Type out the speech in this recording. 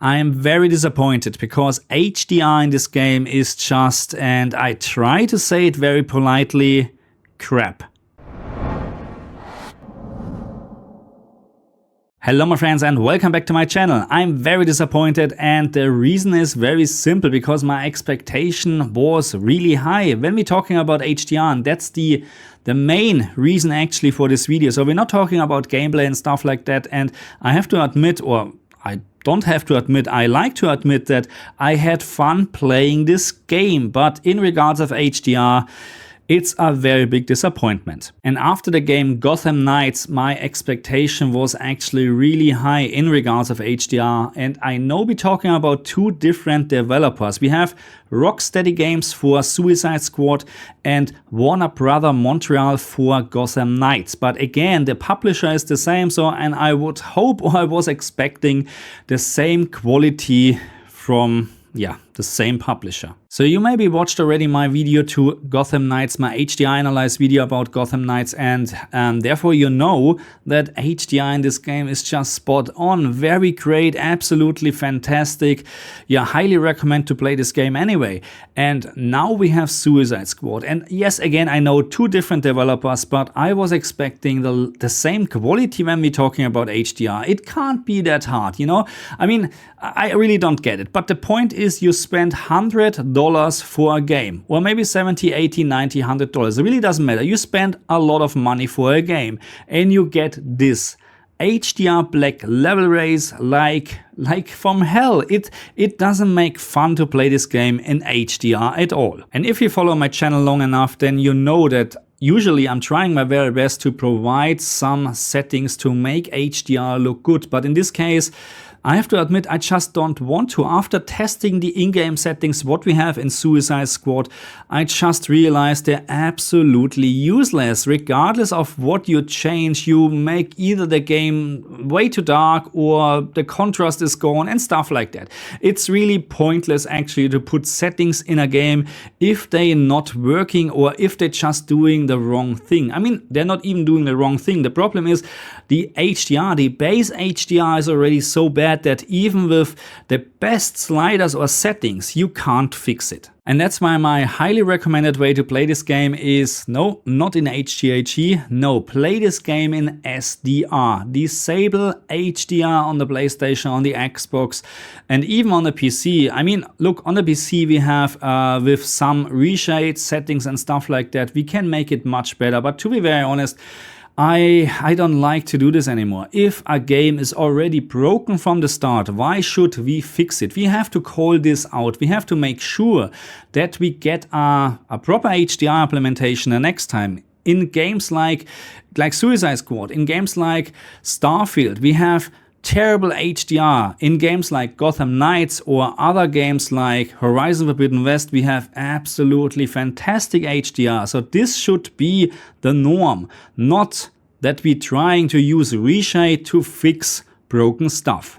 I am very disappointed because HDR in this game is just, and I try to say it very politely, crap. Hello my friends and welcome back to my channel. I'm very disappointed and the reason is very simple, because my expectation was really high when we're talking about HDR, and that's the main reason actually for this video. So we're not talking about gameplay and stuff like that, and I have to admit, or I don't have to admit, I like to admit that I had fun playing this game, but in regards of HDR, it's a very big disappointment. And after the game Gotham Knights, my expectation was actually really high in regards of HDR. And I know we're talking about two different developers. We have Rocksteady Games for Suicide Squad and Warner Bros. Montreal for Gotham Knights. But again, the publisher is the same, and I would hope, or I was expecting, the same quality from the same publisher. So you maybe watched already my video to Gotham Knights, my HDR analyze video about Gotham Knights, and therefore you know that HDR in this game is just spot on, very great, absolutely fantastic. Highly recommend to play this game anyway. And now we have Suicide Squad, and yes, again, I know two different developers, but I was expecting the same quality when we're talking about HDR. It can't be that hard, you know? I mean, I really don't get it, but the point is you spend $100 for a game, or maybe $70, $80, $90, $100. It really doesn't matter. You spend a lot of money for a game and you get this HDR Black Level race like from hell. It doesn't make fun to play this game in HDR at all. And if you follow my channel long enough, then you know that usually I'm trying my very best to provide some settings to make HDR look good. But in this case, I have to admit, I just don't want to. After testing the in-game settings, what we have in Suicide Squad, I just realized they're absolutely useless. Regardless of what you change, you make either the game way too dark or the contrast is gone and stuff like that. It's really pointless actually to put settings in a game if they're not working or if they're just doing the wrong thing. I mean, they're not even doing the wrong thing. The problem is the HDR, the base HDR is already so bad that even with the best sliders or settings, you can't fix it. And that's why my highly recommended way to play this game is, no, not in HDHE, no, play this game in SDR. Disable HDR on the PlayStation, on the Xbox, and even on the PC. I mean, look, on the PC we have, with some reshade settings and stuff like that, we can make it much better. But to be very honest, I don't like to do this anymore. If a game is already broken from the start, why should we fix it? We have to call this out. We have to make sure that we get a proper HDR implementation the next time. In games like Suicide Squad, in games like Starfield, we have terrible HDR. In games like Gotham Knights or other games like Horizon Forbidden West, we have absolutely fantastic HDR. So this should be the norm, not that we're trying to use reshade to fix broken stuff.